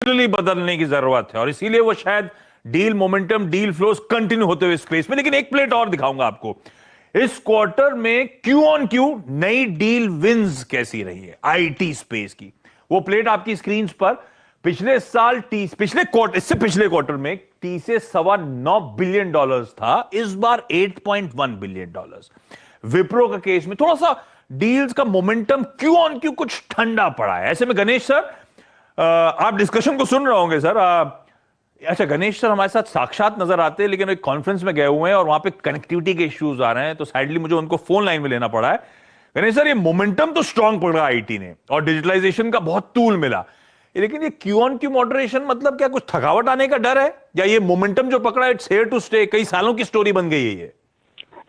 बदलने की जरूरत है और इसीलिए वो शायद deal momentum, deal flows continue होते हुए स्पेस में। लेकिन एक प्लेट और दिखाऊंगा आपको, इस क्वार्टर में क्यू ऑन क्यू नई डील विंस कैसी रही है आईटी स्पेस की। वो प्लेट आपकी स्क्रीन पर पिछले साल पिछले क्वार्टर, इससे पिछले क्वार्टर में टी से $9.25 बिलियन था, इस बार $8.1 बिलियन। विप्रो का केस में थोड़ा सा डील्स का मोमेंटम क्यू ऑन क्यू कुछ ठंडा पड़ा है। ऐसे में गणेश सर, आप डिस्कशन को सुन रहे होंगे सर। अच्छा, गणेश सर हमारे साथ साक्षात नजर आते हैं, लेकिन एक कॉन्फ्रेंस में गए हुए हैं और वहां पे कनेक्टिविटी के इश्यूज आ रहे हैं, तो सैडली मुझे उनको फोन लाइन में लेना पड़ा है। गणेश सर, ये मोमेंटम तो स्ट्रांग पड़ रहा है आईटी ने और डिजिटलाइजेशन का बहुत टूल मिला, लेकिन ये क्यू ऑन क्यू मॉडरेशन मतलब क्या कुछ थकावट आने का डर है, या ये मोमेंटम जो पकड़ा है इट्स हियर टू स्टे, कई सालों की स्टोरी बन गई है ये?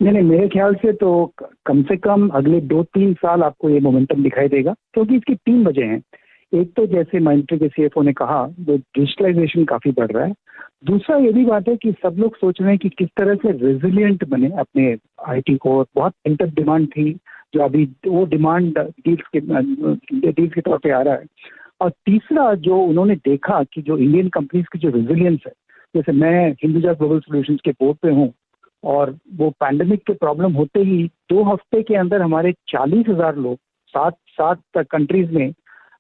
नहीं, मेरे ख्याल से तो कम से कम अगले 2-3 साल आपको ये मोमेंटम दिखाई देगा, क्योंकि इसकी 3 वजह हैं। एक तो जैसे माइंट्री के सीएफओ ने कहा, वो डिजिटलाइजेशन काफी बढ़ रहा है। दूसरा ये भी बात है कि सब लोग सोच रहे हैं कि किस तरह से रेजिलिएंट बने अपने आईटी को। बहुत इंटर डिमांड थी, जो अभी वो डिमांड डील्स के तौर पे आ रहा है। और तीसरा जो उन्होंने देखा कि जो इंडियन कंपनीज की जो रेजिलियंस है, जैसे मैं हिंदुजा ग्लोबल सॉल्यूशंस के बोर्ड पे हूँ, और वो पैंडेमिक के प्रॉब्लम होते ही 2 हफ्ते के अंदर हमारे 40,000 लोग 7 कंट्रीज में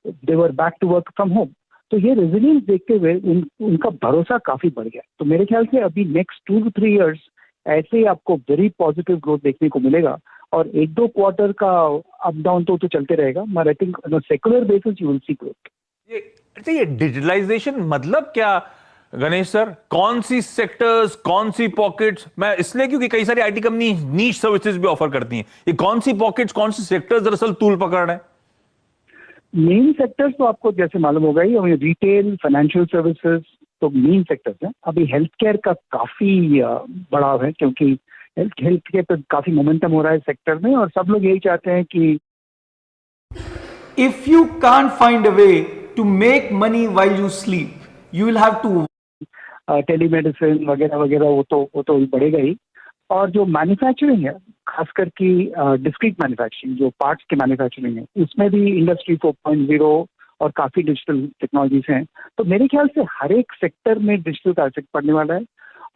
they were back to work from home. तो ये रेजिलियंस देखते हुए उनका भरोसा काफी बढ़ गया। तो मेरे ख्याल से अभी नेक्स्ट 2 to 3 years ऐसे ही आपको वेरी पॉजिटिव ग्रोथ देखने को मिलेगा, और 1-2 क्वार्टर का अप डाउन तो चलते रहेगा, मगर I think secular basis you will see growth. ये डिजिटलाइजेशन मतलब क्या गणेश सर? कौन सी सेक्टर्स, कौन सी पॉकेट्स? मैं इसलिए क्योंकि कई सारी आईटी कंपनी नीश सर्विसेज भी ऑफर करती हैं, ये कौन सी पॉकेट्स, कौन सी सेक्टर्स दरअसल तूल पकड़ रहे हैं? मेन सेक्टर्स तो आपको जैसे मालूम होगा ही, रिटेल, फाइनेंशियल सर्विसेज तो मेन सेक्टर्स हैं। अभी हेल्थ केयर का काफी बढ़ाव है, क्योंकि हेल्थ केयर पर काफी मोमेंटम हो रहा है सेक्टर में, और सब लोग यही चाहते हैं कि if you can't find a way to make money while you sleep, you will have to telemedicine वगैरह वगैरह, वो तो बढ़ेगा ही। और जो मैन्युफैक्चरिंग है, खासकर की डिस्क्रीट मैन्युफैक्चरिंग, जो पार्ट्स की मैन्युफैक्चरिंग है, उसमें भी इंडस्ट्री 4.0 और काफी डिजिटल टेक्नोलॉजीज हैं। तो मेरे ख्याल से हर एक सेक्टर में डिजिटल का इफेक्ट पड़ने वाला है।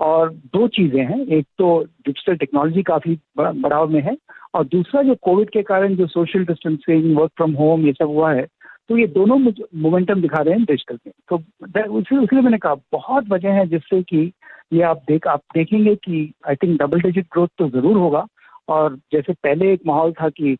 और 2 चीजें हैं, एक तो डिजिटल टेक्नोलॉजी काफी बढ़ाव में है, और दूसरा जो कोविड के कारण जो social distancing, work from home, ये सब हुआ है, तो ये दोनों मोमेंटम दिखा रहे हैं डिजिटल में। तो इसलिए मैंने कहा बहुत वजह है जिससे कि ये आप देखेंगे कि I think double digit growth तो जरूर होगा। और जैसे पहले एक माहौल था कि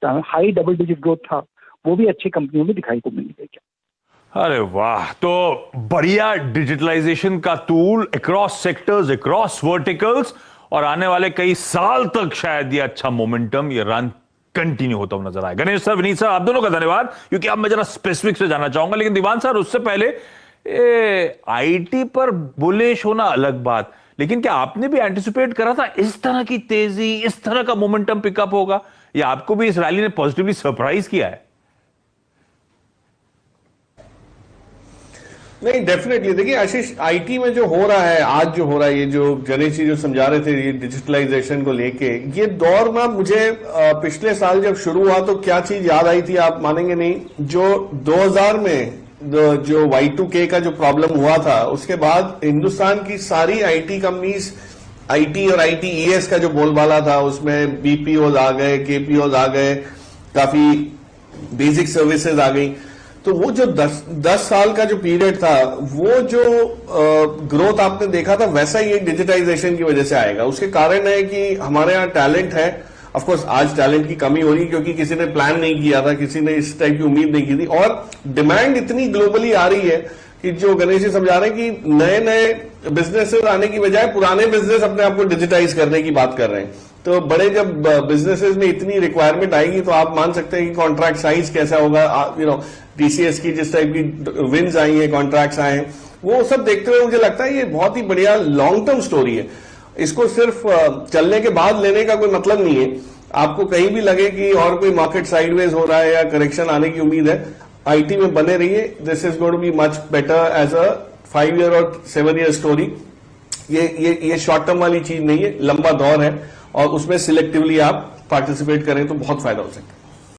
हाई डबल डिजिट ग्रोथ था, वो भी अच्छी कंपनियों में दिखाई को मिलेगा। अरे वाह, तो बढ़िया डिजिटलाइजेशन का tool across sectors, across verticals, और आने वाले कई साल तक शायद ये अच्छा मोमेंटम, ये रन कंटिन्यू होता हुआ नजर आए। गणेश सर, विनीत सर, आप दोनों का धन्यवाद, क्योंकि अब मैं जरा स्पेसिफिक से जानना चाहूंगा। लेकिन दीवान सर, उससे पहले आईटी पर बुलिश होना अलग बात, लेकिन क्या आपने भी एंटिसिपेट करा था इस तरह की तेजी, इस तरह का मोमेंटम पिकअप होगा, या आपको भी इस रैली ने पॉजिटिवली सरप्राइज किया है? नहीं, डेफिनेटली। देखिए आशीष, आईटी में जो हो रहा है आज, जो हो रहा है, ये जो गणेश जी जो समझा रहे थे ये डिजिटलाइजेशन को लेके, ये दौर ना मुझे पिछले साल जब शुरू हुआ तो क्या चीज याद आई थी, आप मानेंगे नहीं। जो 2000 में जो Y2K का जो प्रॉब्लम हुआ था, उसके बाद हिंदुस्तान की सारी आईटी कंपनीज, आईटी और ITES का जो बोलबाला था, उसमें BPOs आ गए, KPOs आ गए, काफी बेसिक सर्विसेज आ गई। तो वो जो 10 साल का जो पीरियड था, वो जो ग्रोथ आपने देखा था, वैसा ही डिजिटाइजेशन की वजह से आएगा। उसके कारण है कि हमारे यहाँ टैलेंट है। ऑफ कोर्स आज टैलेंट की कमी हो रही है, क्योंकि किसी ने प्लान नहीं किया था, किसी ने इस टाइप की उम्मीद नहीं की थी, और डिमांड इतनी ग्लोबली आ रही है कि जो गणेश जी समझा रहे हैं कि नए नए बिजनेसेस आने की बजाय पुराने बिजनेस अपने आप को डिजिटाइज करने की बात कर रहे हैं। तो बड़े जब बिजनेसेस में इतनी रिक्वायरमेंट आएगी, तो आप मान सकते हैं कि कॉन्ट्रैक्ट साइज कैसा होगा। TCS की जिस टाइप की विन्स आई है, कॉन्ट्रैक्ट्स आए हैं, वो सब देखते हुए मुझे लगता है ये बहुत ही बढ़िया लॉन्ग टर्म स्टोरी है। इसको सिर्फ चलने के बाद लेने का कोई मतलब नहीं है। आपको कहीं भी लगे कि और कोई मार्केट साइडवेज हो रहा है या करेक्शन आने की उम्मीद है, आईटी में बने रहिए। This is going to be much better as a 5 year और 7 year स्टोरी। ये शॉर्ट टर्म वाली चीज नहीं है, लंबा दौर है, और उसमें सिलेक्टिवली आप पार्टिसिपेट करें तो बहुत फायदा हो सकता है।